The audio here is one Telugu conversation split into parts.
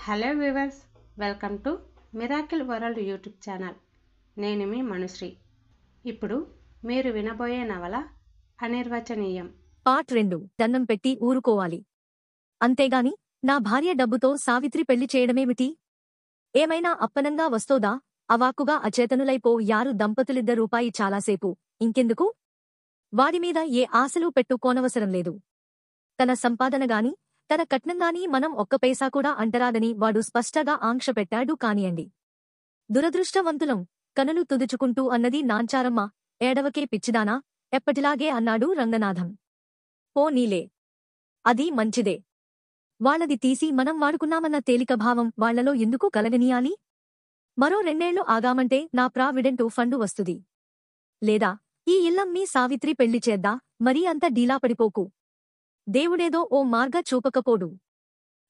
Hello viewers, welcome to miracle world YouTube channel. నేను మీ మనుశ్రీ. ఇప్పుడు మీరు వినబోయే నవల అనిర్వచనీయం. పార్ట్ 2. దండం పెట్టి ఊరుకోవాలి. అంతేగాని నా భార్య డబ్బుతో సావిత్రి పెళ్లి చేయడమేమిటి? ఏమైనా అప్పనంగా వస్తోదా? అవాక్కుగా అచేతనులైపో యారు దంపతులిద్దరు. రూపాయి చాలాసేపు ఇంకెందుకు? వాడిమీద ఏ ఆశలు పెట్టుకోనవసరం లేదు. తన సంపాదనగాని తన కట్నంగాని మనం ఒక్క పైసా కూడా అంటరాదని వాడు స్పష్టంగా ఆంక్ష పెట్టాడు. కానియండి, దురదృష్టవంతులం కనులు తుదుచుకుంటూ అన్నది నాంచారమ్మ. ఏడవకే పిచ్చిదానా, ఎప్పటిలాగే అన్నాడు రంగనాథం. పో నీలే, అది మంచిదే. వాళ్లది తీసి మనం వాడుకున్నామన్న తేలిక భావం వాళ్లలో ఎందుకు కలగనీయాలి? మరో 2 ఏళ్లు ఆగామంటే నా ప్రావిడెంట్ ఫండు వస్తుంది. లేదా ఈ ఇల్లమ్మి సావిత్రి పెళ్లి చేద్దా. మరీ అంత డీలాపడిపోకు. దేవుడేదో ఓ మార్గ చూపకపోడు.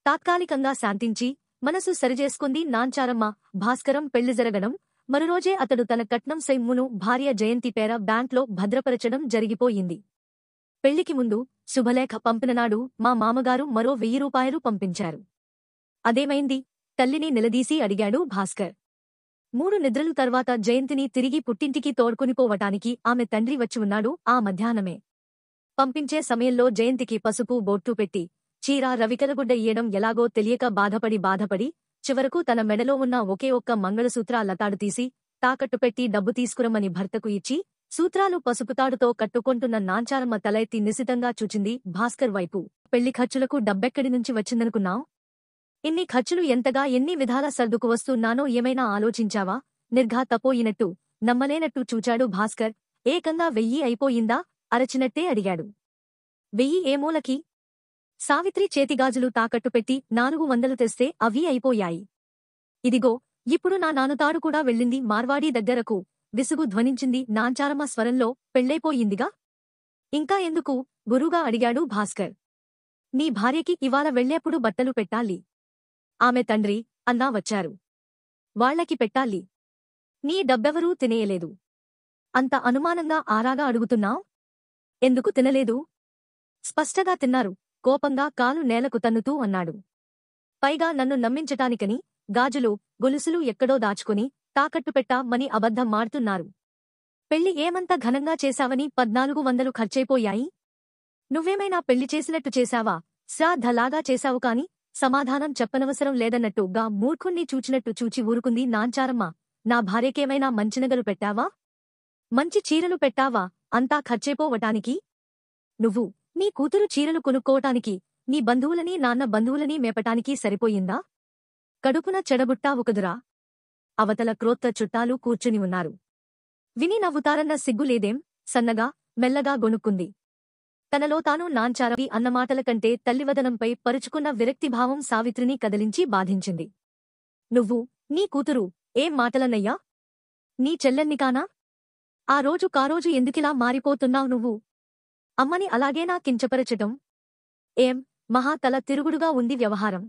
తాత్కాలికంగా శాంతించి మనసు సరిచేసుకుంది నాంచారమ్మ. భాస్కరం పెళ్లి జరగడం మరురోజే అతడు తన కట్నం సొమ్మును భార్య జయంతి పేర బ్యాంక్లో భద్రపరచడం జరిగిపోయింది. పెళ్లికి ముందు శుభలేఖ పంపిననాడు మా మామగారు మరో 1000 రూపాయలు పంపించారు. అదేమైంది? తల్లిని నిలదీసి అడిగాడు భాస్కర్. 3 నిద్రలు తర్వాత జయంతిని తిరిగి పుట్టింటికి తోడ్కొనిపోవటానికి ఆమె తండ్రి వచ్చి ఉన్నాడు ఆ మధ్యాహ్నమే. పంపించే సమయంలో జయంతికి పసుపు బొట్టు పెట్టి చీర రవికలగుడ్డ ఇయ్యడం ఎలాగో తెలియక బాధపడి చివరకు తన మెడలో ఉన్న ఒకే ఒక్క మంగళసూత్ర లతాడు తీసి తాకట్టు పెట్టి డబ్బు తీసుకురమ్మని భర్తకు ఇచ్చి సూత్రాలు పసుపుతాడుతో కట్టుకొంటున్న నాంచారమ్మ తల ఎత్తి నిశితంగా చూచింది భాస్కర్ వైపు. పెళ్లి ఖర్చులకు డబ్బెక్కడి నుంచి వచ్చిందనుకున్నావ్? ఇన్ని ఖర్చులు ఎంతగా ఎన్ని విధాల సర్దుకు వస్తున్నానో ఏమైనా ఆలోచించావా? నిర్ఘాతపోయినట్టు నమ్మలేనట్టు చూచాడు భాస్కర్. ఏకంగా 1000 అయిపోయిందా? అరచినట్టే అడిగాడు. 1000 ఏ మూలకి? సావిత్రి చేతిగాజులు తాకట్టు పెట్టి 400 తెస్తే అవి అయిపోయాయి. ఇదిగో ఇప్పుడు నా నానుతాడు కూడా వెళ్ళింది మార్వాడీ దగ్గరకు. విసుగు ధ్వనించింది నాంచారమ్మ స్వరంలో. పెళ్లైపోయిందిగా, ఇంకా ఎందుకు? గురుగా అడిగాడు భాస్కర్. నీ భార్యకి ఇవాళ వెళ్ళేప్పుడు బట్టలు పెట్టాలి. ఆమె తండ్రి, అన్నా వచ్చారు. వాళ్లకి పెట్టాలి. నీ డబ్బెవరూ తినేయలేదు. అంత అనుమానంగా ఆరాగా అడుగుతున్నావ్? ఎందుకు తినలేదు? స్పష్టంగా తిన్నారు. కోపంగా కాలు నేలకు తన్నుతూ అన్నాడు. పైగా నన్ను నమ్మించటానికని గాజులు గొలుసులు ఎక్కడో దాచుకుని తాకట్టు పెట్టామని అబద్ధం మాడుతున్నారు. పెళ్లి ఏమంత ఘనంగా చేశావని 1400 ఖర్చైపోయాయి. నువ్వేమైనా పెళ్లి చేసినట్టు చేశావా? శ్రాద్ధలాగా చేశావు కాని సమాధానం చెప్పనవసరం లేదన్నట్టుగా మూర్ఖుణ్ణి చూచినట్టు చూచి ఊరుకుంది నాంచారమ్మ. నా భార్యకేమైనా మంచినగలు పెట్టావా? మంచి చీరలు పెట్టావా? అంతా ఖర్చైపోవటానికి? నువ్వు నీ కూతురు చీరలు కొనుక్కోవటానికి నీ బంధువులని నాన్న బంధువులని మేపటానికి సరిపోయిందా? కడుపున చెడబుట్టావు కదురా. అవతల క్రోత్త చుట్టాలు కూర్చుని ఉన్నారు. విని నవ్వుతారన్న సిగ్గులేదేం? సన్నగా మెల్లగా గొణుక్కుంది. తనలో తాను నాంచారవి అన్నమాటల కంటే తల్లివదనంపై పరుచుకున్న విరక్తిభావం సావిత్రిని కదిలించి బాధించింది. నువ్వు నీ కూతురు ఏం మాటలన్నయ్యా? నీ చెల్లెన్నికానా? ఆ రోజు కారోజు ఎందుకిలా మారిపోతున్నావు నువ్వు? అమ్మని అలాగేనా కించపరచటం? ఏం మహా తల తిరుగుడుగా ఉంది వ్యవహారం.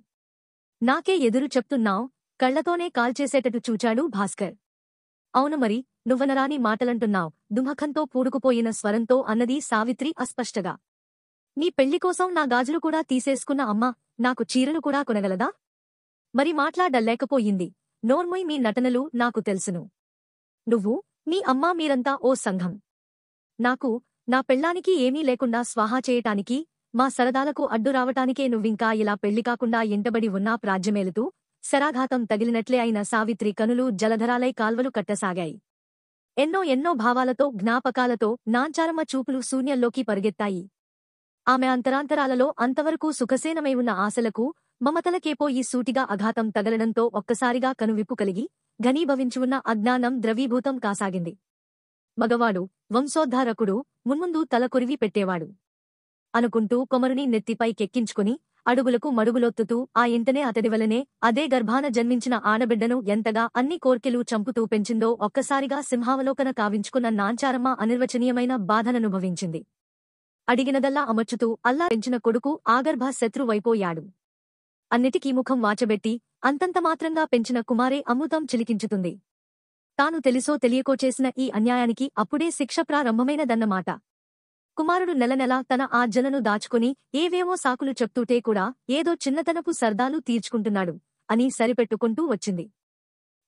నాకే ఎదురు చెప్తున్నావ్? కళ్లతోనే కాల్చేసేటట్టు చూచాడు భాస్కర్. అవును మరి, నువ్వనరాని మాటలంటున్నావ్ దుమఖంతో పూడుకుపోయిన స్వరంతో అన్నది సావిత్రి అస్పష్టగా. నీ పెళ్లికోసం నా గాజులు కూడా తీసేసుకున్న అమ్మ నాకు చీరలు కూడా కొనగలదా? మరి మాట్లాడలేకపోయింది. నోర్మొయ్, మీ నటనలు నాకు తెలుసును. నువ్వు నీ అమ్మా మీరంతా ఓ సంఘం. నాకు నా పెళ్ళానికి ఏమీ లేకుండా స్వాహా చేయటానికి మా సరదాలకు అడ్డు రావటానికే నువ్వింకా ఇలా పెళ్లికాకుండా ఎంటబడి ఉన్నా ప్రాజ్యమేలుతూ శరాఘాతం తగిలినట్లే అయిన సావిత్రి కనులు జలధరాలై కాల్వలు కట్టసాగాయి. ఎన్నో భావాలతో జ్ఞాపకాలతో నాంచారమ్మ చూపులు శూన్యంలోకి పరుగెత్తాయి. ఆమె అంతరాంతరాలలో అంతవరకు సుఖసేనమై ఉన్న ఆశలకు మమతలకేపోయి సూటిగా అఘాతం తగలడంతో ఒక్కసారిగా కనువిప్పు కలిగి ఘనీభవించి ఉన్న అజ్ఞానం ద్రవీభూతం కాసాగింది. మగవాడు, వంశోద్ధారకుడు, మున్ముందు తల కొరివి పెట్టేవాడు అనుకుంటూ కొమరుని నెత్తిపైకెక్కించుకుని అడుగులకు మడుగులొత్తుతూ ఆ ఇంటనే అతడివలనే అదే గర్భాన జన్మించిన ఆడబిడ్డను ఎంతగా అన్ని కోర్కెలు చంపుతూ పెంచిందో ఒక్కసారిగా సింహావలోకన కావించుకున్న నాంచారమ్మ అనిర్వచనీయమైన బాధననుభవించింది. అడిగినదల్లా అమర్చుతూ అల్లా పెంచిన కొడుకు ఆగర్భ శత్రువైపోయాడు. అన్నిటికీ ముఖం వాచబెట్టి అంతంతమాత్రంగా పెంచిన కుమారే అమృతం చిలికించుతుంది. తాను తెలిసో తెలియకో చేసిన ఈ అన్యాయానికి అప్పుడే శిక్ష ప్రారంభమైనదన్నమాట. కుమారుడు నెలనెలా తన ఆర్జనను దాచుకుని ఏవేవో సాకులు చెప్తూటే కూడా ఏదో చిన్నతనపు సర్దాలు తీర్చుకుంటున్నాడు. అని సరిపెట్టుకుంటూ వచ్చింది.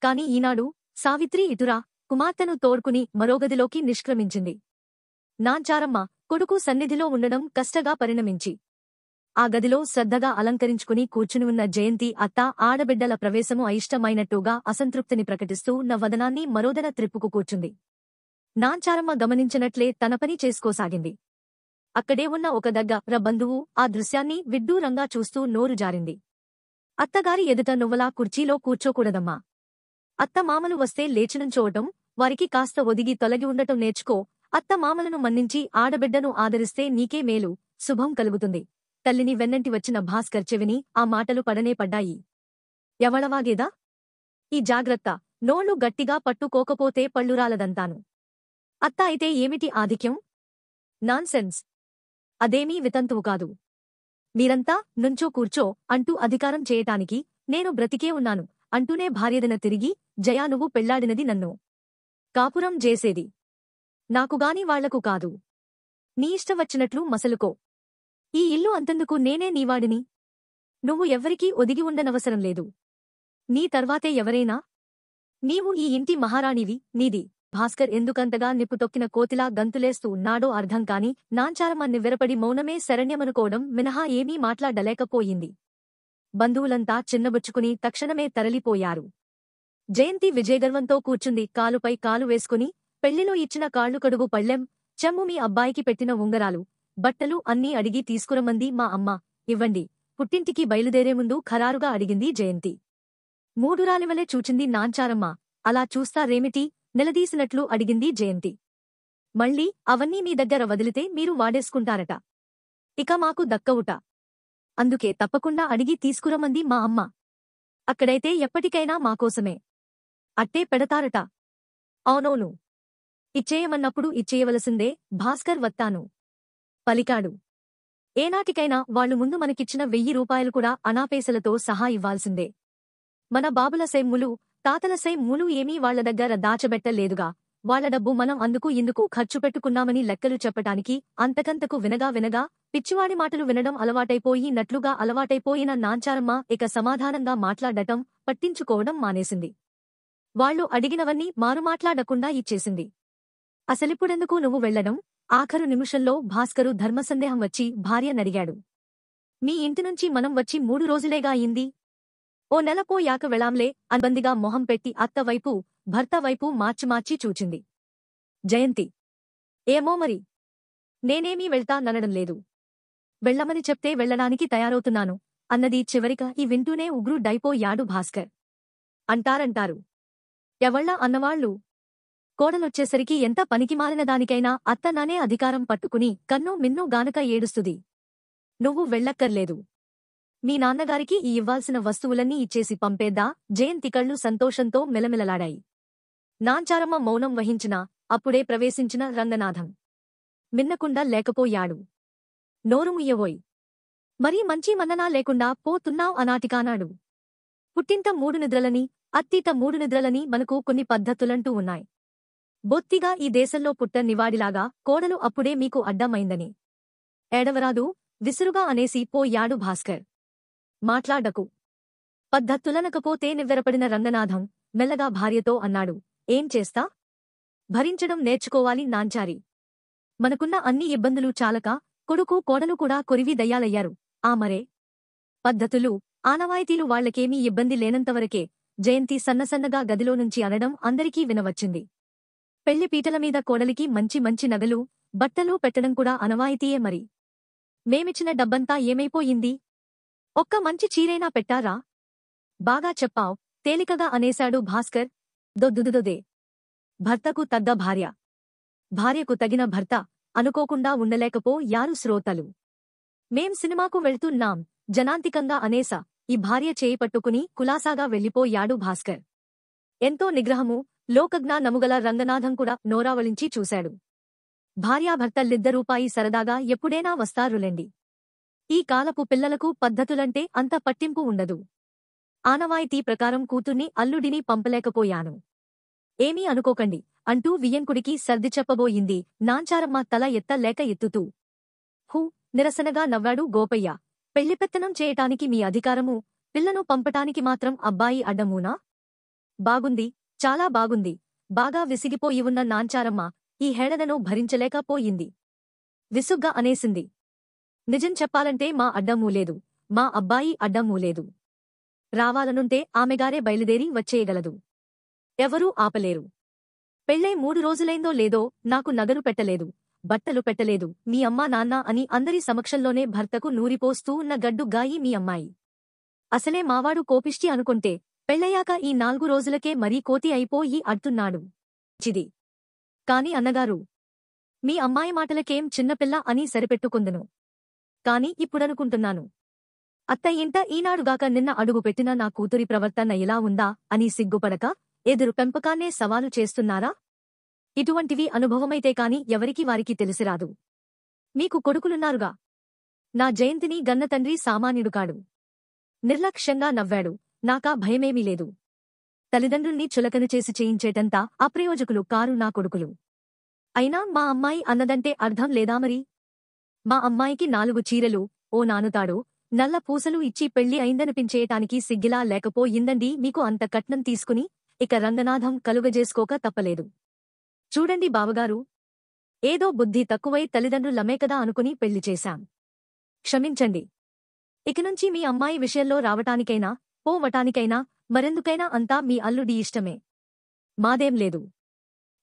కాని ఈనాడు సావిత్రి ఇటురా కుమార్తెను తోడ్కుని మరో గదిలోకి నిష్క్రమించింది. నాంచారమ్మ కొడుకు సన్నిధిలో ఉండడం కష్టగా పరిణమించి ఆ గదిలో శ్రద్ధగా అలంకరించుకుని కూర్చుని ఉన్న జయంతి అత్త ఆడబిడ్డల ప్రవేశము అయిష్టమైనట్టుగా అసంతృప్తిని ప్రకటిస్తూ నా వదనాన్ని మరోదన త్రిప్పుకు కూర్చుంది. నాంచారమ్మ గమనించినట్లే తన పని చేసుకోసాగింది. అక్కడే ఉన్న ఒక దగ్గర బంధువు ఆ దృశ్యాన్ని విడ్డూరంగా చూస్తూ నోరు జారింది. అత్తగారి ఎదుట నువ్వలా కుర్చీలో కూర్చోకూడదమ్మా. అత్త మామలు వస్తే లేచినుంచోవటం, వారికి కాస్త ఒదిగి తొలగి ఉండటం నేర్చుకో. అత్త మామలను మన్నించి ఆడబిడ్డను ఆదరిస్తే నీకే మేలు, శుభం కలుగుతుంది. తల్లిని వెన్నంటి వచ్చిన భాస్కర్ చెవిని ఆ మాటలు పడనే పడ్డాయి. ఎవళవాగేదా? ఈ జాగ్రత్త, నోళ్లు గట్టిగా పట్టుకోకపోతే పళ్ళురాలదంతాను. అత్త అయితే ఏమిటి ఆధిక్యం? నాన్సెన్స్. అదేమీ వితంతువు కాదు. మీరంతా నుంచో కూర్చో అంటూ అధికారం చేయటానికి నేను బ్రతికే ఉన్నాను అంటూనే భార్యదన తిరిగి, జయా నువ్వు పెళ్లాడినది నన్ను కాపురం జేసేది నాకుగాని వాళ్లకు కాదు. నీ ఇష్టం వచ్చినట్లు మసలుకో. ఈ ఇల్లు అంతెందుకు, నేనే నీవాడిని. నువ్వు ఎవ్వరికీ ఒదిగి ఉండనవసరం లేదు. నీ తర్వాతే ఎవరైనా? నీవు ఈ ఇంటి మహారాణివి, నీది. భాస్కర్ ఎందుకంతగా నిప్పుతొక్కిన కోతిలా గంతులేస్తూ ఉన్నాడో అర్థం కాని నాంచారమ్మ నివ్వెరపడి మౌనమే శరణ్యమనుకోవడం మినహా ఏమీ మాట్లాడలేకపోయింది. బంధువులంతా చిన్నబుచ్చుకుని తక్షణమే తరలిపోయారు. జయంతి విజయగర్వంతో కూర్చుంది. కాలుపై కాలు వేసుకుని, పెళ్లిలో ఇచ్చిన కాళ్లు కడుగు పళ్ళెం, చెమ్ము మీ అబ్బాయికి పెట్టిన ఉంగరాలు, బట్టలు అన్నీ అడిగి తీసుకురమ్మంది మా అమ్మ. ఇవ్వండి. పుట్టింటికి బయలుదేరే ముందు ఖరారుగా అడిగింది జయంతి. మూడురాలివలే చూచింది నాంచారమ్మ. అలా చూస్తారేమిటి? నిలదీసినట్లు అడిగింది జయంతి. మళ్ళీ అవన్నీ మీ దగ్గర వదిలితే మీరు వాడేసుకుంటారట. ఇక మాకు దక్కవుట. అందుకే తప్పకుండా అడిగి తీసుకురమ్మంది మా అమ్మ. అక్కడైతే ఎప్పటికైనా మాకోసమే అట్టే పెడతారట. అవునవును. ఇచ్చేయమన్నప్పుడు ఇచ్చేయవలసిందే. భాస్కర్ వత్తాను పలికాడు. ఏనాటికైనా వాళ్లు ముందు మనకిచ్చిన 1000 రూపాయలు కూడా అనాపేసలతో సహా ఇవ్వాల్సిందే. మన బాబుల సైమ్ములు, తాతల సైమ్ములు ఏమీ వాళ్ల దగ్గర దాచబెట్టలేదుగా. వాళ్ల డబ్బు మనం అందుకు ఇందుకు ఖర్చు పెట్టుకున్నామని లెక్కలు చెప్పటానికి అంతకంతకు వినగా పిచ్చివాడి మాటలు వినడం అలవాటైపోయిన నాంచారమ్మ ఇక సమాధానంగా మాట్లాడటం, పట్టించుకోవడం మానేసింది. వాళ్లు అడిగినవన్నీ మారుమాట్లాడకుండా ఇచ్చేసింది. అసలిప్పుడెందుకు నువ్వు వెళ్లడం? ఆఖరు నిమిషంలో భాస్కరు ధర్మసందేహం వచ్చి భార్యనడిగాడు. మీ ఇంటినుంచి మనం వచ్చి 3 రోజులేగా అయింది. ఓ నెల పోయాక వెళాంలే అన్బందిగా మొహం పెట్టి అత్తవైపు, భర్తవైపు మార్చి చూచింది. జయంతి. ఏమో మరి. నేనేమీ వెళ్తాననడం లేదు. వెళ్లమని చెప్తే వెళ్లడానికి తయారవుతున్నాను అన్నది చివరిక. ఈ వింటూనే ఉగ్రుడైపోయాడు భాస్కర్. అంటారు. ఎవళ్ళ అన్నవాళ్లు? కోడలొచ్చేసరికి ఎంత పనికిమాలినదానికైనా అత్త నానే అధికారం పట్టుకుని కన్ను మిన్ను గానక ఏడుస్తుంది. నువ్వు వెళ్ళక్కర్లేదు. మీ నాన్నగారికి ఈ ఇవ్వాల్సిన వస్తువులన్నీ ఇచ్చేసి పంపేద్దా? జయంతి కళ్ళు సంతోషంతో మెలమెలలాడాయి. నాంచారమ్మ మౌనం వహించినా అప్పుడే ప్రవేశించిన రంగనాథం మిన్నకుండా లేకపోయాడు. నోరుముయ్యవోయ్. మరీ మంచి మన్ననా లేకుండా పోతున్నావ్ అనాటికానాడు. పుట్టింట 3 నిద్రలని, అత్తిట 3 నిద్రలని మనకు కొన్ని పద్ధతులంటూ ఉన్నాయి. బొత్తిగా ఈ దేశంలో పుట్టనివాడిలాగా కోడలు అప్పుడే మీకు అడ్డమైందని ఏడవరాదు విసురుగా అనేసి పోయాడు భాస్కర్. మాట్లాడకు. పద్ధతులనకపోతే నివ్వెరపడిన రంగనాథం మెల్లగా భార్యతో అన్నాడు. ఏం చేస్తా? భరించడం నేర్చుకోవాలి నాంచారి. మనకున్న అన్ని ఇబ్బందులు చాలక కొడుకు కోడలు కూడా కొరివి దయ్యాలయ్యారు. ఆ మరే పద్ధతులు, ఆనవాయితీలు వాళ్లకేమీ ఇబ్బంది లేనంతవరకే. జయంతి సన్నసన్నగా గదిలో నుంచి అనడం అందరికీ వినవచ్చింది. పెళ్లి పీటల మీద కోడలికి మంచి నగలు, బట్టలు పెట్టడం కూడా అనవాయితీయే మరి. మేమిచ్చిన డబ్బంతా ఏమైపోయింది? ఒక్క మంచి చీరైనా పెట్టారా? బాగా చెప్పావ్ తేలికగా అనేశాడు భాస్కర్. దొద్దుదుదొదే. భర్తకు తగ్గ భార్య, భార్యకు తగిన భర్త అనుకోకుండా ఉండలేకపోయారు శ్రోతలు. మేం సినిమాకు వెళ్తున్నాం జనాంతికంగా అనేసా ఈ భార్య చేయి పట్టుకుని కులాసాగా వెళ్ళిపోయాడు భాస్కర్. ఎంతో నిగ్రహము, లోకజ్ఞానముగల రంగనాథం కూడా నోరావళించి చూశాడు. భార్యాభర్తలిద్దరూపాయి సరదాగా ఎప్పుడైనా వస్తారులెండి. ఈ కాలపు పిల్లలకు పద్ధతులంటే అంత పట్టింపు ఉండదు. ఆనవాయితీ ప్రకారం కూతుర్ని అల్లుడిని పంపలేకపోయాను. ఏమీ అనుకోకండి అంటూ వియ్యంకుడికి సర్ది చెప్పబోయింది. నాంచారమ్మ తల ఎత్తలేక ఎత్తుతూ హూ నిరసనగా నవ్వాడు గోపయ్య. పెళ్లిపెత్తనం చేయటానికి మీ అధికారము పిల్లను పంపటానికి మాత్రం అబ్బాయి అడ్డమూనా? బాగుంది, చాలా బాగుంది. బాగా విసిగిపోయి ఉన్న నాంచారమ్మ ఈ హేళనను భరించలేకపోయింది. విసుగ్గా అనేసింది. నిజం చెప్పాలంటే మా అడ్డమూలేదు, మా అబ్బాయి అడ్డమూలేదు. రావాలనుంటే ఆమెగారే బయలుదేరి వచ్చేయగలదు. ఎవరూ ఆపలేరు. పెళ్ళై 3 రోజులైందో లేదో నాకు నగలు పెట్టలేదు, బట్టలు పెట్టలేదు మీ అమ్మా నాన్న అని అందరి సమక్షంలోనే భర్తకు నూరిపోస్తూ ఉన్న గడ్డు గాయి మీ అమ్మాయి. అసలే మావాడు కోపిష్టి అనుకుంటే పెళ్ళయ్యాక ఈ 4 రోజులకే మరీ కోతి అయిపోయి అడ్తున్నాడు. చిది. కాని అన్నగారు, మీ అమ్మాయి మాటలకేం చిన్నపిల్ల అని సరిపెట్టుకుందును. కాని ఇప్పుడనుకుంటున్నాను, అత్త ఇంట ఈనాడుగాక నిన్న అడుగుపెట్టిన నా కూతురి ప్రవర్తన ఎలా ఉందా అని సిగ్గుపడక ఎదురు పెంపకాన్నే సవాలు చేస్తున్నారా? ఇటువంటివి అనుభవమైతే కాని ఎవరికి వారికి తెలిసిరాదు. మీకు కొడుకులున్నారుగా. నా జయంతిని గన్న తండ్రి సామాన్యుడుకాడు. నిర్లక్ష్యంగా నవ్వాడు. నాకా భయమేమీ లేదు. తల్లిదండ్రుల్ని చులకన చేసి చేయించేటంతా అప్రయోజకులు కారు నా కొడుకులు. అయినా మా అమ్మాయి అన్నదంటే అర్థం లేదామరి? మా అమ్మాయికి 4 చీరలు, ఓ నానుతాడు, నల్ల పూసలు ఇచ్చి పెళ్లి అయిందనిపించేయటానికి సిగ్గిలా లేకపోయిందండి మీకు అంత కట్నం తీసుకుని ఇక రంగనాథం కలుగజేసుకోక తప్పలేదు. చూడండి బావగారు, ఏదో బుద్ధి తక్కువై తల్లిదండ్రులమే కదా అనుకుని పెళ్లి చేశాం. క్షమించండి. ఇకనుంచి మీ అమ్మాయి విషయంలో రావటానికైనా పోవటానికైనా మరెందుకైనా అంతా మీ అల్లుడి ఇష్టమే. మాదేం లేదు.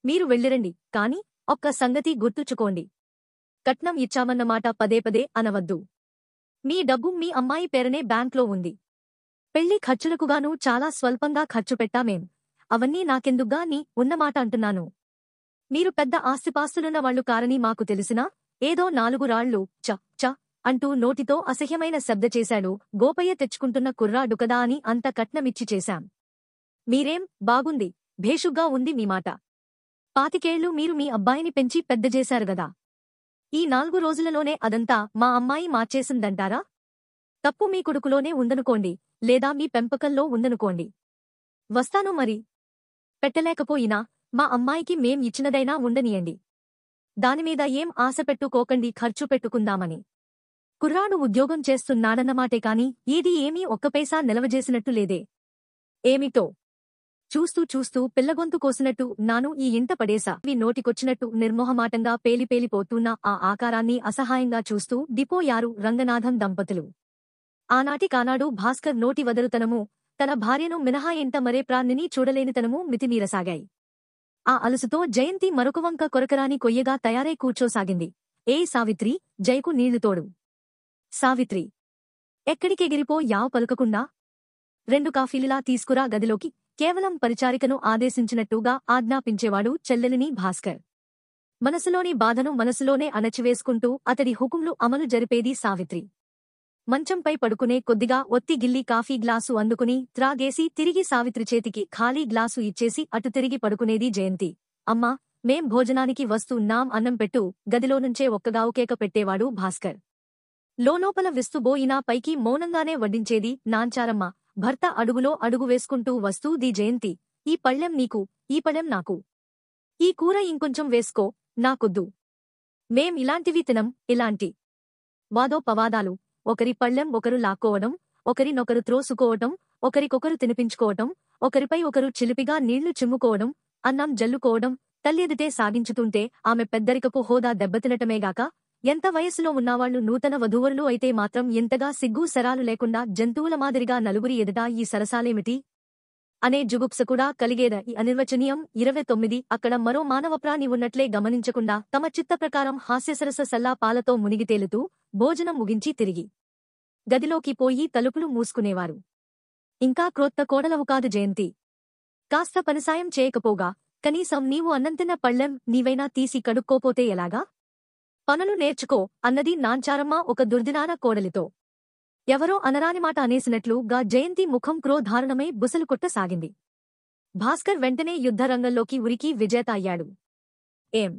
మీరు వెళ్ళిరండి. కాని ఒక్క సంగతి గుర్తుంచుకోండి. కట్నం ఇచ్చామన్నమాట పదే పదే అనవద్దు. మీ డబ్బు మీ అమ్మాయి పేరునే బ్యాంక్లో ఉంది. పెళ్లి ఖర్చులకుగాను చాలా స్వల్పంగా ఖర్చు పెట్టామేం. అవన్నీ నాకెందుగ్గా నీ ఉన్నమాట అంటున్నాను. మీరు పెద్ద ఆస్తిపాస్తులున్న వాళ్లు కారని మాకు తెలిసినా ఏదో 4 రాళ్లు చ చ అంటూ నోటితో అసహ్యమైన శబ్ద చేశాడు. గోపయ్య తెచ్చుకుంటున్న కుర్రాడు కదా అని అంత కట్నమిచ్చి చేశాం. మీరేం బాగుంది, భేషుగ్గా ఉంది మీ మాట. 25 ఏళ్లు మీరు మీ అబ్బాయిని పెంచి పెద్ద చేశారుగదా. ఈ 4 రోజులలోనే అదంతా మా అమ్మాయి మార్చేసిందంటారా? తప్పు మీ కొడుకులోనే ఉందనుకోండి, లేదా మీ పెంపకంలో ఉందనుకోండి. వస్తాను మరి. పెట్టలేకపోయినా మా అమ్మాయికి మేం ఇచ్చినదైనా ఉండనియండి. దానిమీద ఏం ఆశ పెట్టుకోకండి, ఖర్చు పెట్టుకుందామని. కుర్రాడు ఉద్యోగం చేస్తున్నాడన్నమాటే కాని ఏదీ ఏమీ ఒక్క పైసా నిలవజేసినట్టు లేదే. ఏమిటో చూస్తూ చూస్తూ పిల్లగొంతు కోసినట్టు నాను ఈ ఇంట పడేసా. నోటికొచ్చినట్టు నిర్మోహమాటంగా పేలిపోతున్న ఆ ఆకారాన్ని అసహాయంగా చూస్తూ దిపోయారు రంగనాథం దంపతులు. ఆనాటి కానాడు భాస్కర్ నోటి వదరుతనము, తన భార్యను మినహాయింత మరే ప్రాణిని చూడలేనితనము మితిమీరసాగాయి. ఆ అలుసుతో జయంతి మరొకవంక కొరకరాని కొయ్యగా తయారై కూర్చోసాగింది. ఏ సావిత్రి, జైకు నీళ్లు తోడు. సావిత్రి ఎక్కడికెగిరిపో యావ్ పలుకకుండా 2 కాఫీలిలా తీసుకురా గదిలోకి కేవలం పరిచారికను ఆదేశించినట్టుగా ఆజ్ఞాపించేవాడు చెల్లెలిని భాస్కర్. మనసులోని బాధను మనసులోనే అణచివేసుకుంటూ అతడి హుకుంలు అమలు జరిపేది సావిత్రి. మంచంపై పడుకునే కొద్దిగా ఒత్తి గిల్లి కాఫీ గ్లాసు అందుకుని త్రాగేసి తిరిగి సావిత్రి చేతికి ఖాళీ గ్లాసు ఇచ్చేసి అటు తిరిగి పడుకునేది జయంతి. అమ్మా, మేం భోజనానికి వస్తున్నాం, అన్నం పెట్టు. గదిలోనుంచే ఒక్కగావుకేక పెట్టేవాడు భాస్కర్. లోలోపల విస్తుబోయినా పైకి మౌనంగానే వడ్డించేది నాంచారమ్మ. భర్త అడుగులో అడుగు వేసుకుంటూ వస్తూ ది జయంతి, ఈ పళ్ళెం నీకు, ఈ పళ్ళెం నాకు. ఈ కూర ఇంకొంచెం వేసుకో, నాకొద్దు. మేం ఇలాంటివి తినం. ఇలాంటి వాదో పవాదాలు. ఒకరి పళ్ళెం ఒకరు లాక్కోవడం, ఒకరినొకరు త్రోసుకోవటం, ఒకరికొకరు తినిపించుకోవటం, ఒకరిపై ఒకరు చిలిపిగా నీళ్లు చిమ్ముకోవడం, అన్నం జల్లుకోవడం తల్లి ఎదుటే సాగించుతుంటే ఆమె పెద్దరికపు హోదా దెబ్బతినటమేగాక ఎంత వయస్సులో ఉన్నవాళ్లు నూతన వధూవరులు అయితే మాత్రం ఎంతగా సిగ్గు శరాలు లేకుండా జంతువుల మాదిరిగా నలుగురి ఎదుట ఈ సరసాలేమిటి అనే జుగుప్స కూడా కలిగేద. ఈ అనిర్వచనీయం 29. అక్కడ మరో మానవప్రాణి ఉన్నట్లే గమనించకుండా తమ చిత్త ప్రకారం హాస్యసరస సల్లాపాలతో మునిగితేలుతూ భోజనం ముగించి తిరిగి గదిలోకి పోయి తలుపులు మూసుకునేవారు. ఇంకా క్రొత్త కోడలవు కాదు జయంతి. కాస్త పనిసాయం చేయకపోగా కనీసం నీవు అన్నంతిన్న పళ్ళెం నీవైనా తీసి కడుక్కోపోతే ఎలాగా? పనులు నేర్చుకో అన్నది నాంచారమ్మ ఒక దుర్దినాన కోడలితో. ఎవరో అనరాని మాట అనేసినట్లు గా జయంతి ముఖం క్రోధారుణమై బుసలు కొట్టసాగింది. భాస్కర్ వెంటనే యుద్ధరంగంలోకి ఉరికి విజేత అయ్యాడు. ఏం,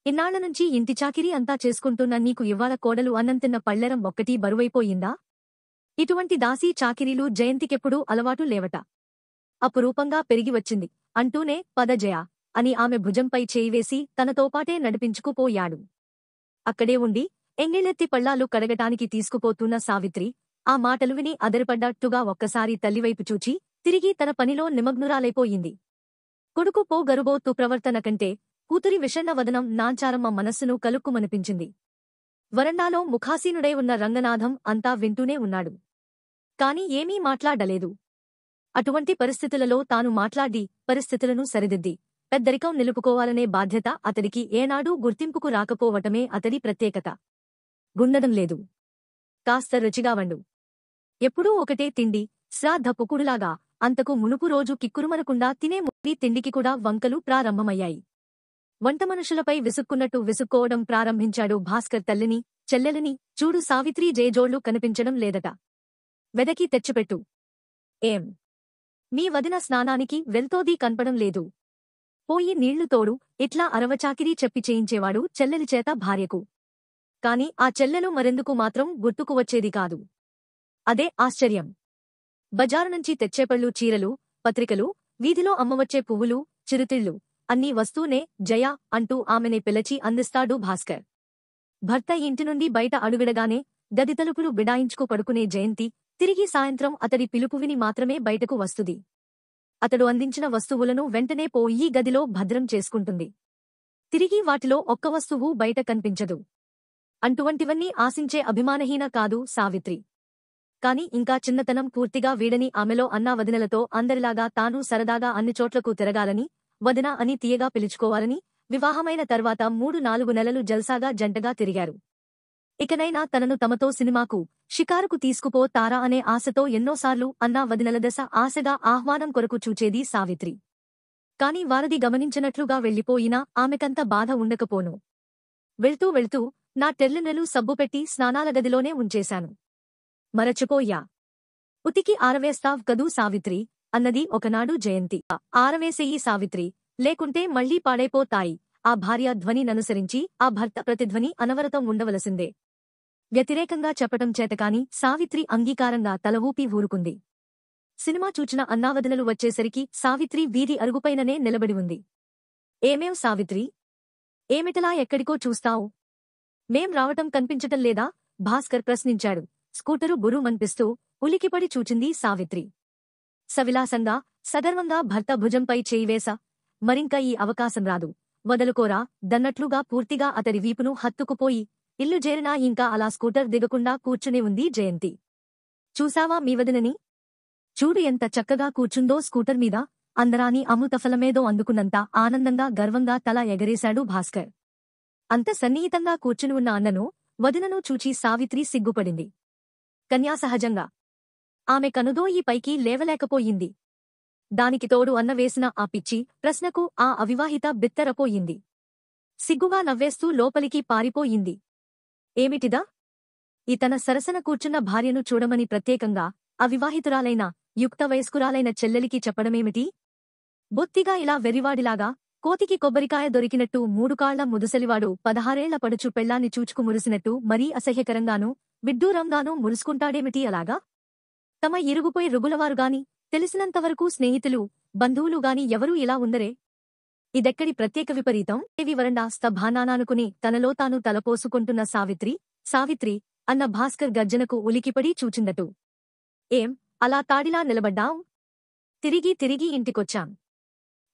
ఇన్నాళ్లనుంచి ఇంటి చాకిరీ అంతా చేసుకుంటున్న నీకు ఇవ్వాల కోడలు అన్నంతిన్న పళ్ళెరం ఒక్కటీ బరువైపోయిందా? ఇటువంటి దాసీ చాకిరీలు జయంతికెప్పుడూ అలవాటు లేవట. అపురూపంగా పెరిగి వచ్చింది అంటూనే పద జయ అని ఆమె భుజంపై చేయివేసి తనతోపాటే నడిపించుకుపోయాడు. అక్కడే ఉండి ఎంగిళ్ళెత్తి పళ్ళాలు కడగటానికి తీసుకుపోతున్న సావిత్రి ఆ మాటలు విని అదరిపడ్డట్టుగా ఒక్కసారి తల్లివైపు చూచి తిరిగి తన పనిలో నిమగ్నురాలైపోయింది. కొడుకు పో గరుబోతు ప్రవర్తన కంటే కూతురి విషణ్ణ వదనం నాంచారమ్మ మనస్సును కలుక్కుమనిపించింది. వరండాలో ముఖాసీనుడై ఉన్న రంగనాథం అంతా వింటూనే ఉన్నాడు. కాని ఏమీ మాట్లాడలేదు. అటువంటి పరిస్థితులలో తాను మాట్లాడి పరిస్థితులను సరిదిద్ది పెద్దరికం నిలుపుకోవాలనే బాధ్యత అతడికి ఏనాడూ గుర్తింపుకు రాకపోవటమే అతడి ప్రత్యేకత. గుండడం లేదు. కాస్త రుచిగా వండు. ఎప్పుడూ ఒకటే తిండి, శ్రాద్ధపుకుడులాగా అంతకు మునుపు రోజు కిక్కురుమనకుండా తినే మురి తిండికి కూడా వంకలు ప్రారంభమయ్యాయి. వంటమనుషులపై విసుక్కున్నట్టు విసుక్కోవడం ప్రారంభించాడు భాస్కర్. తల్లిని, చెల్లెలిని చూడు సావిత్రి జేజోళ్లు కనిపించడం లేదట. వెదకి తెచ్చిపెట్టు. ఏం? మీ వదిన స్నానానికి వెళ్తోదీ కనపడం లేదు. పోయి నీళ్లు తోడు. ఇట్లా అరవచాకిరీ చెప్పి చేయించేవాడు చెల్లెలిచేత భార్యకు. కాని ఆ చెల్లెలు మరెందుకు మాత్రం గుర్తుకు వచ్చేది కాదు. అదే ఆశ్చర్యం. బజారునుంచి తెచ్చేపళ్ళు, చీరలు, పత్రికలు, వీధిలో అమ్మవచ్చే పువ్వులు, చిరుతిళ్లు అన్నీ వస్తూనే జయ అంటూ ఆమెనే పిలచి అందిస్తాడు భాస్కర్. భర్త ఇంటి నుండి బయట అడుగిడగానే గది తలుపులు బిడాయించుకు పడుకునే జయంతి తిరిగి సాయంత్రం అతడి పిలుపు విని మాత్రమే బయటకు వస్తుంది. అతడు అందించిన వస్తువులను వెంటనే పోయి గదిలో భద్రం చేసుకుంటుంది. తిరిగి వాటిలో ఒక్క వస్తువు బయట కనిపించదు. అటువంటివన్నీ ఆశించే అభిమానహీన కాదు సావిత్రి. కాని ఇంకా చిన్నతనం పూర్తిగా వీడని ఆమెలో అన్నా వదినలతో అందరిలాగా తాను సరదాగా అన్ని చోట్లకు తిరగాలని, వదిన అని తీయగా పిలుచుకోవాలని, వివాహమైన తర్వాత 3-4 నెలలు జల్సాగా జంటగా తిరిగారు. ఇకనైనా తనను తమతో సినిమాకు, షికారుకు తీసుకుపోతారా అనే ఆశతో ఎన్నోసార్లు అన్నా వదినల దశ ఆశగా ఆహ్వానం కొరకు చూచేది సావిత్రి. కాని వారది గమనించినట్లుగా వెళ్ళిపోయినా ఆమెకంత బాధ ఉండకపోను. వెళ్తూ వెళ్తూ నా టెర్లినెలు సబ్బుపెట్టి స్నానాల గదిలోనే ఉంచేశాను. మరచిపోయా. ఉతికి ఆరవేస్తావ్ కదూ సావిత్రి అన్నది ఒకనాడు జయంతి. ఆరవేసేయి సావిత్రి, లేకుంటే మళ్లీ పాడైపోతాయి. ఆ భార్య ధ్వనిననుసరించి ఆ భర్త ప్రతిధ్వని అనవరతం ఉండవలసిందే. వ్యతిరేకంగా చెప్పటం చేతకాని సావిత్రి అంగీకారంగా తల ఊపి ఊరుకుంది. సినిమా చూచిన అన్నావదనలు వచ్చేసరికి సావిత్రి వీధి అరుగుపైననే నిలబడి ఉంది. ఏమేవ్ సావిత్రి? ఏమిటలా ఎక్కడికో చూస్తావు? మేం రావటం కనిపించటం లేదా? భాస్కర్ ప్రశ్నించాడు. స్కూటరు బురుమన్పిస్తూ ఉలికిపడి చూచింది సావిత్రి. సవిలాసంగా, సగర్వంగా భర్త భుజంపై చేయివేశ, మరింక ఈ అవకాశం రాదు, వదలుకోరా దన్నట్లుగా పూర్తిగా అతడి వీపును హత్తుకుపోయి ఇల్లు చేరినా ఇంకా అలా స్కూటర్ దిగకుండా కూర్చుని ఉంది జయంతి. చూసావా మీ వదినని? చూడు ఎంత చక్కగా కూర్చుందో స్కూటర్ మీద. అందరాని అమృతఫలమేదో అందుకున్నంత ఆనందంగా గర్వంగా తల ఎగరేశాడు భాస్కర్. అంత సన్నిహితంగా కూర్చుని ఉన్న అన్నను, వదినను చూచి సావిత్రి సిగ్గుపడింది. కన్యాసహజంగా ఆమె కనుదోయి పైకి లేవలేకపోయింది. దానికి తోడు అన్న వేసిన ఆ పిచ్చి ప్రశ్నకు ఆ అవివాహిత బిత్తరపోయింది. సిగ్గుగా నవ్వేస్తూ లోపలికి పారిపోయింది. ఏమిటిదా? ఇతన సరసన కూర్చున్న భార్యను చూడమని ప్రత్యేకంగా అవివాహితురాలైన యుక్త వయస్కురాలైన చెల్లెలికి చెప్పడమేమిటి? బొత్తిగా ఇలా వెర్రివాడిలాగా, కోతికి కొబ్బరికాయ దొరికినట్టు 3 కాళ్ల ముదుసలివాడు 16 ఏళ్ల పడుచు పెళ్లాన్ని చూచుకు మురిసినట్టు మరీ అసహ్యకరంగానూ విడ్డూరంగానూ మురుసుకుంటాడేమిటి అలాగా? తమ ఇరుగుపోయి రుగులవారుగాని, తెలిసినంతవరకు స్నేహితులు, బంధువులుగాని ఎవరూ ఇలా ఉండరే? ఇదెక్కడి ప్రత్యేక విపరీతం? దేవి వరండా స్తభానానానుకుని తనలో తాను తలపోసుకుంటున్న సావిత్రి, సావిత్రి అన్న భాస్కర్ గర్జనకు ఉలికిపడి చూచిందటు. ఏం అలా తాడిలా నిలబడ్డావ్? తిరిగి తిరిగి ఇంటికొచ్చాం.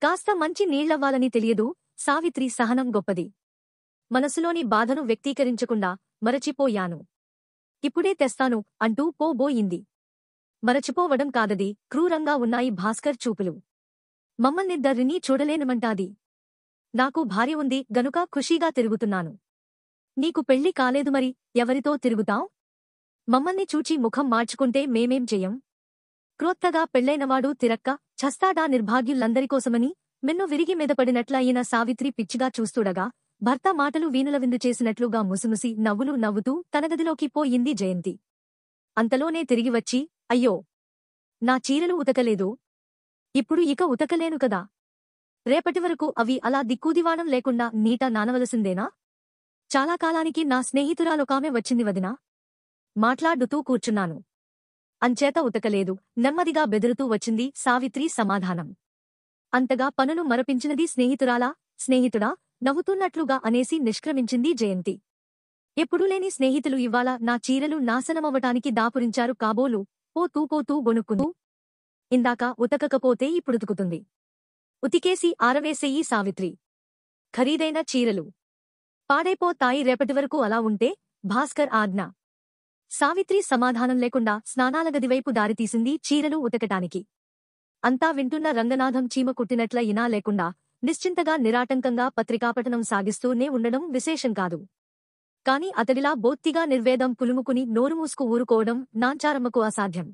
కాస్త మంచి నీళ్లవ్వాలని తెలియదు. సావిత్రి సహనం గొప్పది. మనసులోని బాధను వ్యక్తీకరించకుండా మరచిపోయాను. ఇప్పుడే తెస్తాను అంటూ పోబోయింది. మరచిపోవడం కాదది, క్రూరంగా ఉన్నాయి భాస్కర్ చూపులు. మమ్మల్నిద్దరినీ చూడలేనమంటాది. నాకు భార్య ఉంది గనుక ఖుషీగా తిరుగుతున్నాను. నీకు పెళ్లి కాలేదు మరి ఎవరితో తిరుగుతావ్? మమ్మల్ని చూచి ముఖం మార్చుకుంటే మేమేం చెయ్యం? క్రొత్తగా పెళ్లైనవాడు తిరక్క చస్తాడా నిర్భాగ్యులందరికోసమని మెన్ను విరిగి మీదపడినట్లయిన సావిత్రి పిచ్చిగా చూస్తూడగా భర్త మాటలు వీణుల విందు చేసినట్లుగా ముసిముసి నవ్వులు నవ్వుతూ తన గదిలోకి పోయింది జయంతి. అంతలోనే తిరిగి వచ్చి, అయ్యో, నా చీరలు ఉతకలేదు. ఇప్పుడు ఇక ఉతకలేను కదా. రేపటివరకు అవి అలా దిక్కుదివాణం లేకుండా నీట నానవలసిందేనా? చాలా కాలానికి నా స్నేహితురాలొకామె వచ్చింది వదినా. మాట్లాడుతూ కూర్చున్నాను. అంచేత ఉతకలేదు. నెమ్మదిగా బెదురుతూ వచ్చింది సావిత్రి సమాధానం. అంతగా పనులు మరపించినది స్నేహితురాలా, స్నేహితుడా? నవ్వుతున్నట్లుగా అనేసి నిష్క్రమించింది జయంతి. ఎప్పుడూ లేని స్నేహితులు ఇవ్వాల నా చీరలు నాశనమవ్వటానికి దాపురించారు కాబోలు పోతూ గొనుక్కుంటూ. ఇందాక ఉతకకపోతే ఇప్పుడుతుకుతుంది. ఉతికేసి ఆరవేసేయి సావిత్రి. ఖరీదైన చీరలు పాడైపోతాయి రేపటివరకు అలా ఉంటే భాస్కర్ ఆజ్ఞ. సావిత్రి సమాధానం లేకుండా స్నానాల గదివైపు దారితీసింది చీరలు ఉతకటానికి. అంతా వింటున్న రంగనాథం చీమ కుట్టినట్ల ఇనా లేకుండా నిశ్చింతగా నిరాటంకంగా పత్రికాపఠనం సాగిస్తూనే ఉండడం విశేషం కాదు. కాని అతడిలా బొత్తిగా నిర్వేదం పులుముకుని నోరుమూసుకు ఊరుకోవడం నాంచారమ్మకు అసాధ్యం.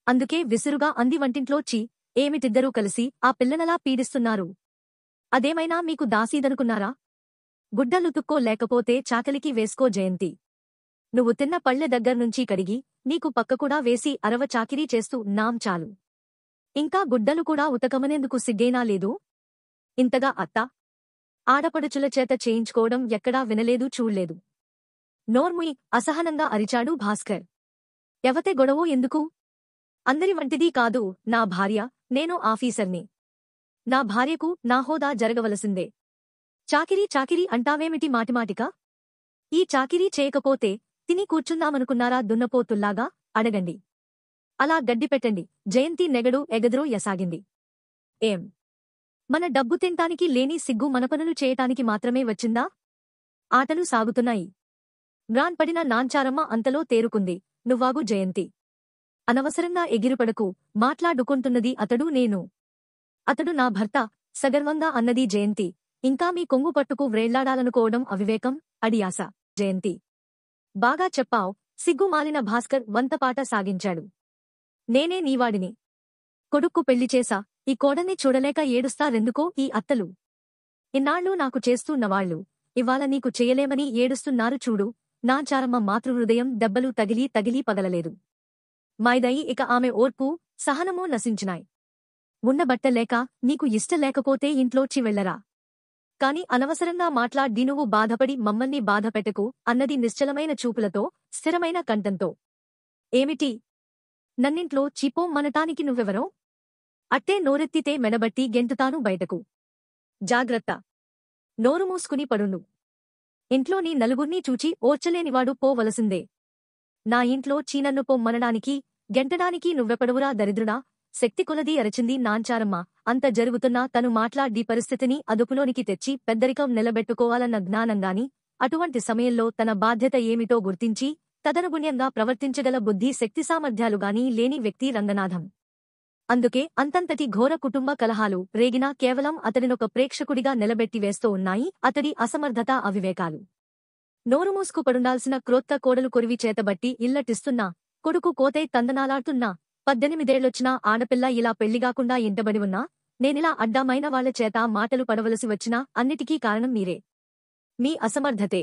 అందుకే విసురుగా అంది వంటింట్లో చి ఏమిటిద్దరూ కలిసి ఆ పిల్లనలా పీడిస్తున్నారు. అదేమైనా మీకు దాసీదనుకున్నారా? గుడ్డలుతుక్కో లేకపోతే చాకలికి వేసుకో జయంతి. నువ్వు తిన్న పళ్ళె దగ్గర్నుంచి కడిగి నీకు పక్కకూడా వేసి అరవ చాకిరీ చేస్తూ నాం చాలు. ఇంకా గుడ్డలు కూడా ఉతకమనేందుకు సిగ్గేనా లేదు? ఇంతగా అత్త ఆడపడుచుల చేత చేయించుకోవడం ఎక్కడా వినలేదు చూడ్లేదు. నోర్ముయ్ అసహనంగా అరిచాడు భాస్కర్. ఎవతే గొడవో ఎందుకు? అందరి వంటిదీ కాదు నా భార్య, నేను ఆఫీసర్ని. నా భార్యకు నా హోదా జరగవలసిందే. చాకిరీ అంటావేమిటి మాటిమాటికా? ఈ చాకిరీ చేయకపోతే తిని కూర్చుందామనుకున్నారా దున్నపోతుల్లాగా? అడగండి. అలా గడ్డిపెట్టండి. జయంతి నెగడు ఎగదురో యసాగింది. ఏం మన డబ్బు తింటానికి లేని సిగ్గు మన పనులు చేయటానికి మాత్రమే వచ్చిందా? ఆటలు సాగుతున్నాయి. మ్రాన్పడిన నాంచారమ్మ అంతలో తేరుకుంది. నువ్వాగు జయంతి. అనవసరంగా ఎగిరిపడకు. మాట్లాడుకుంటున్నది అతడు నేను. అతడు నా భర్త సగర్వంగా అన్నది జయంతి. ఇంకా మీ కొంగు పట్టుకు వ్రేళ్లాడాలనుకోవడం అవివేకం అడియాస. జయంతి. బాగా చెప్పావ్. సిగ్గుమాలిన భాస్కర్ వంతపాట సాగించాడు. నేనే నీవాడిని. కొడుక్కు పెళ్లిచేసా. ఈ కోడన్ని చూడలేక ఏడుస్తారెందుకో ఈ అత్తలు. ఇన్నాళ్ళు నాకు చేస్తున్నవాళ్లు ఇవాళ నీకు చేయలేమని ఏడుస్తున్నారు చూడు. నాంచారమ్మ మాతృహృదయం దెబ్బలు తగిలీ పగలలేదు. మైదయి ఇక ఆమె ఓర్పు సహనమూ నశించినాయి. ఉన్నబట్టలేక నీకు ఇష్టలేకపోతే ఇంట్లోచి వెళ్లరా. కాని అనవసరంగా మాట్లాడ్డి నువ్వు బాధపడి మమ్మల్ని బాధపెట్టకు అన్నది నిశ్చలమైన చూపులతో స్థిరమైన కంఠంతో. ఏమిటి? నన్నింట్లో చీపో మనటానికి నువ్వెవరో? అట్టే నోరెత్తితే మెడబట్టి గెంటుతాను బయటకు. జాగ్రత్త. నోరు మూసుకుని పడుండు. ఇంట్లోని నలుగుర్నీ చూచి ఓర్చలేనివాడు పోవలసిందే. నా ఇంట్లో చీనన్ను పొమ్మనడానికి గెంటడానికి నువ్వెపడవురా దరిద్రుడా? శక్తి కొలదీ అరచింది నాంచారమ్మ. అంత జరుగుతున్నా తను మాట్లాడ్డి పరిస్థితిని అదుపులోనికి తెచ్చి పెద్దరికం నిలబెట్టుకోవాలన్న జ్ఞానంగాని, అటువంటి సమయంలో తన బాధ్యత ఏమిటో గుర్తించి తదనుగుణ్యంగా ప్రవర్తించగల బుద్ధి శక్తి సామర్థ్యాలుగానీ లేని వ్యక్తి రంగనాథం. అందుకే అంతంతటి ఘోర కుటుంబ కలహాలు రేగినా కేవలం అతడినొక ప్రేక్షకుడిగా నిలబెట్టివేస్తూ ఉన్నాయి అతడి అసమర్థత అవివేకాలు. నోరుమూసుకు పడుండాల్సిన క్రోత్త కోడలు కొరివి చేతబట్టి ఇల్లటిస్తున్నా, కొడుకు కోతై తందనాలాడుతున్నా, 18 ఆడపిల్ల ఇలా పెళ్లిగాకుండా ఇంటబడి ఉన్నా, నేనిలా అడ్డమైన వాళ్ల చేత మాటలు పడవలసి వచ్చినా అన్నిటికీ కారణం మీరే. మీ అసమర్థతే.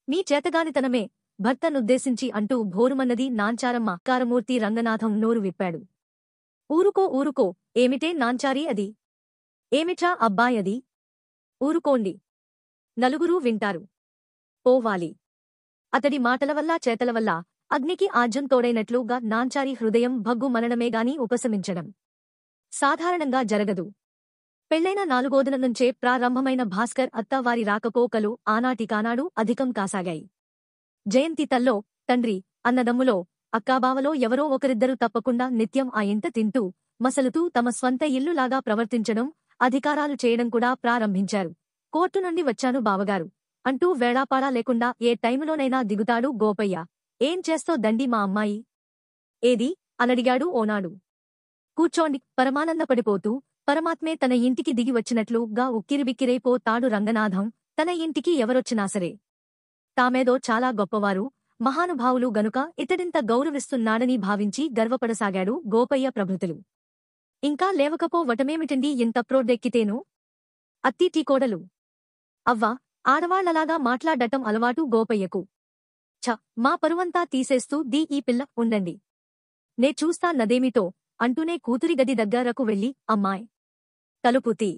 మీ చేతగానితనమే. భర్తనుద్దేశించి అంటూ భోరుమన్నది నాంచారమ్మ. కారమూర్తి రంగనాథం నోరు విప్పాడు. ఊరుకో. ఏమిటే నాంచారీ అది? ఏమిట్రా అబ్బాయది? ఊరుకోండి. నలుగురూ వింటారు. పోవాలి. అతడి మాటలవల్లా చేతలవల్లా అగ్నికి ఆజ్యం తోడైనట్లుగా నాంచారి హృదయం భగ్గు మనడమేగాని ఉపశమించడం సాధారణంగా జరగదు. పెళ్లైన 4 నుంచే ప్రారంభమైన భాస్కర్ అత్త వారి రాకపోకలు ఆనాటికానాడు అధికం కాసాగాయి. జయంతి తల్లో, తండ్రి, అన్నదమ్ములో, అక్కాబావలో ఎవరో ఒకరిద్దరు తప్పకుండా నిత్యం ఆ ఇంట తింటూ, మసలుతూ తమ స్వంత ఇల్లులాగా ప్రవర్తించడం, అధికారాలు చేయడం కూడా ప్రారంభించారు. కోర్టు నుండి వచ్చాను బావగారు అంటూ వేళాపాడా లేకుండా ఏ టైములోనైనా దిగుతాడు గోపయ్య. ఏం చేస్తో దండి మా అమ్మాయి? ఏది? అనడిగాడు ఓనాడు. కూర్చోండి. పరమానందపడిపోతూ పరమాత్మే తన ఇంటికి దిగి వచ్చినట్లుగా ఉక్కిరిబిక్కిరైపోతాడు రంగనాథం. తన ఇంటికి ఎవరొచ్చినా సరే తామేదో చాలా గొప్పవారు, మహానుభావులు గనుక ఇతడింత గౌరవిస్తున్నాడని భావించి గర్వపడసాగాడు గోపయ్య ప్రభృతులు. ఇంకా లేవకపోవటమేమిటండి ఇంత ప్రోడ్డెక్కితేను? అత్తిటీ కోడలు. అవ్వ, ఆడవాళ్లలాగా మాట్లాడటం అలవాటు గోపయ్యకు. ఛ, మా పరువంతా తీసేస్తూ ఈ పిల్ల ఉండండి. నే చూస్తా నదేమిటో అంటూనే కూతురి గది దగ్గరకు వెళ్లి అమ్మాయ్ తలుపు తీ,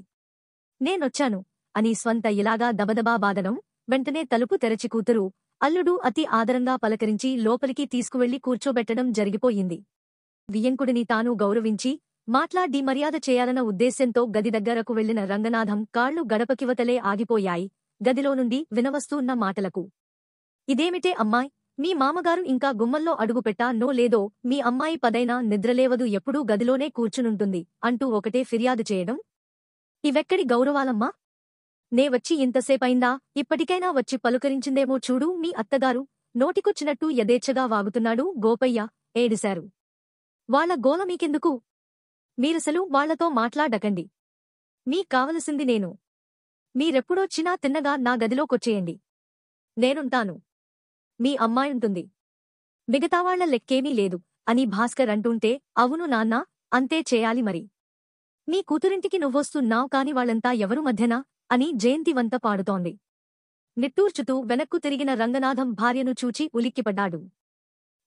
నేనొచ్చాను అని స్వంత ఇలాగా దబదబా బాదడం, వెంటనే తలుపు తెరచి కూతురు, అల్లుడు అతి ఆదరంగా పలకరించి లోపలికి తీసుకువెళ్లి కూర్చోబెట్టడం జరిగిపోయింది. వియ్యంకుడిని తాను గౌరవించి మాట్లాడ్డి మర్యాద చేయాలన్న ఉద్దేశ్యంతో గది దగ్గరకు వెళ్లిన రంగనాథం కాళ్లు గడపకివతలే ఆగిపోయాయి. గదిలో నుండి వినవస్తూన్న మాటలకు ఇదేమిటే అమ్మాయ్, మీ మామగారు ఇంకా గుమ్మల్లో అడుగుపెట్టా నో లేదో మీ అమ్మాయి పదైనా నిద్రలేవదు, ఎప్పుడూ గదిలోనే కూర్చునుంటుంది అంటూ ఒకటే ఫిర్యాదు చేయడం. ఇవెక్కడి గౌరవాలమ్మా? నే వచ్చి ఇంతసేపైందా, ఇప్పటికైనా వచ్చి పలుకరించిందేమో చూడు మీ అత్తగారు. నోటికొచ్చినట్టు యథేచ్ఛగా వాగుతున్నాడు గోపయ్య ఏడిశారు. వాళ్ళ గోల మీకెందుకు? మీరసలు వాళ్లతో మాట్లాడకండి. కావలసింది నేను. మీరెప్పుడొచ్చినా తిన్నగా నా గదిలోకొచ్చేయండి. నేనుంటాను. మీ అమ్మాయుంటుంది. మిగతావాళ్ల లెక్కేమీ లేదు అని భాస్కర్ అంటుంటే, అవును నాన్నా, అంతే చేయాలి మరి. నీ కూతురింటికి నువ్వొస్తున్నావ్ కాని వాళ్ళంతా ఎవరు మధ్యనా అని జయంతి వంత పాడుతోంది. నిట్టూర్చుతూ వెనక్కు తిరిగిన రంగనాథం భార్యను చూచి ఉలిక్కిపడ్డాడు.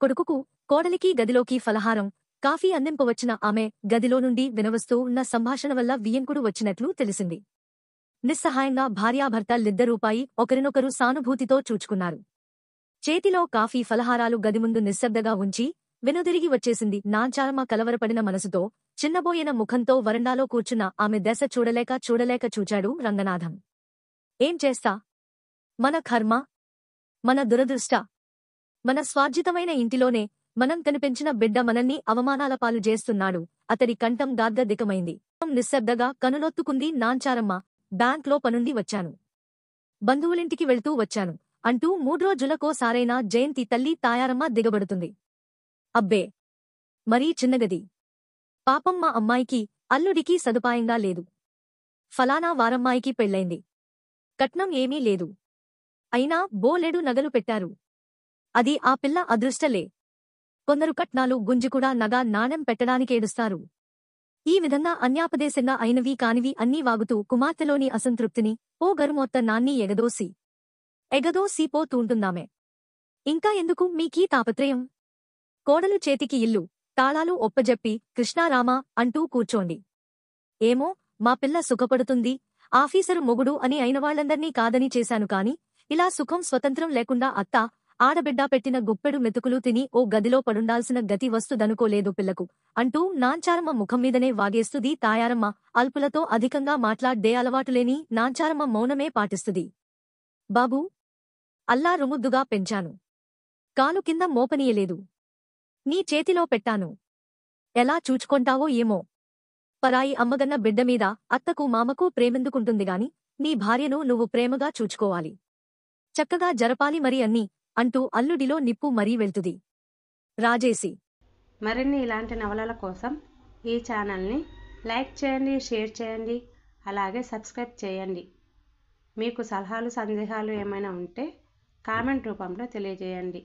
కొడుకుకు, కోడలికి గదిలోకి ఫలహారం, కాఫీ అందింపవచ్చిన ఆమె గదిలో నుండి వినవస్తూ ఉన్న సంభాషణ వల్ల వియ్యంకుడు వచ్చినట్లు తెలిసింది. నిస్సహాయంగా భార్యాభర్తలిద్దరూపాయి ఒకరినొకరు సానుభూతితో చూచుకున్నారు. చేతిలో కాఫీ ఫలహారాలు గదిముందు నిశ్శబ్దగా ఉంచి వెనుదిరిగి వచ్చేసింది నాంచారమ్మ కలవరపడిన మనసుతో. చిన్నబోయిన ముఖంతో వరండాలో కూర్చున్న ఆమె దశ చూడలేక చూచాడు రంగనాథం. ఏం చేస్తా? మన కర్మ, మన దురదృష్ట. మన స్వార్జితమైన ఇంటిలోనే మనం కనిపెంచిన బిడ్డ మనల్ని అవమానాల పాలు చేస్తున్నాడు. అతడి కంఠం గాద్గదికమైంది. నిశ్శబ్దగా కనులొత్తుకుంది నాంచారమ్మ. బ్యాంక్లో పనుండి వచ్చాను. బంధువులింటికి వెళ్తూ వచ్చాను అంటూ 3 రోజులకోసారైనా జయంతి తల్లి తాయారమ్మ దిగబడుతుంది. అబ్బే, మరీ చిన్నగది. పాపం మా అమ్మాయికి, అల్లుడికి సదుపాయంగా లేదు. ఫలానా వారమ్మాయికి పెళ్లైంది. కట్నం ఏమీ లేదు. అయినా బోలెడు నగలు పెట్టారు. అది ఆ పిల్ల అదృష్టలే. కొందరు కట్నాలు గుంజికూడా నగా నాణెం పెట్టడానికేడుస్తారు. ఈ విధంగా అన్యాపదేశంగా అయినవి కానివి అన్నీ వాగుతూ కుమార్తెలోని అసంతృప్తిని ఓ గరుమొత్త నాన్ని ఎగదోసిపోతూంటుందామె. ఇంకా ఎందుకు మీకీ తాపత్రయం? కోడలు చేతికి ఇల్లు, తాళాలు ఒప్పజెప్పి కృష్ణారామా అంటూ కూర్చోండి. ఏమో, మా పిల్ల సుఖపడుతుంది, ఆఫీసరు మొగుడు అని అయినవాళ్లందర్నీ కాదని చేశాను కాని, ఇలా సుఖం స్వతంత్రం లేకుండా అత్త, ఆడబిడ్డ పెట్టిన గుప్పెడు మెతుకులు తిని ఓ గదిలో పడుండాల్సిన గతి వస్తుదనుకోలేదు పిల్లకు అంటూ నాంచారమ్మ ముఖంమీదనే వాగేస్తుంది తాయారమ్మ. అల్పులతో అధికంగా మాట్లాడ్డే అలవాటులేని నాంచారమ్మ మౌనమే పాటిస్తుంది. బాబూ, అల్లా రుముద్దుగా పెంచాను. కాలు కింద మోపనీయలేదు. నీ చేతిలో పెట్టాను. ఎలా చూచుకొంటావో ఏమో. పరాయి అమ్మగన్న బిడ్డమీద అత్తకు మామకు ప్రేమెందుకుంటుందిగాని, నీ భార్యను నువ్వు ప్రేమగా చూచుకోవాలి. చక్కగా జరపాలి మరి అన్నీ అంటూ అల్లుడిలో నిప్పు మరీ వెళ్తుంది. రాజేసి మరిన్ని ఇలాంటి నవలల కోసం ఈ ఛానల్ని లైక్ చేయండి, షేర్ చేయండి, అలాగే సబ్స్క్రైబ్ చేయండి. మీకు సలహాలు సందేహాలు ఏమైనా ఉంటే కామెంట్ రూపంలో తెలియజేయండి.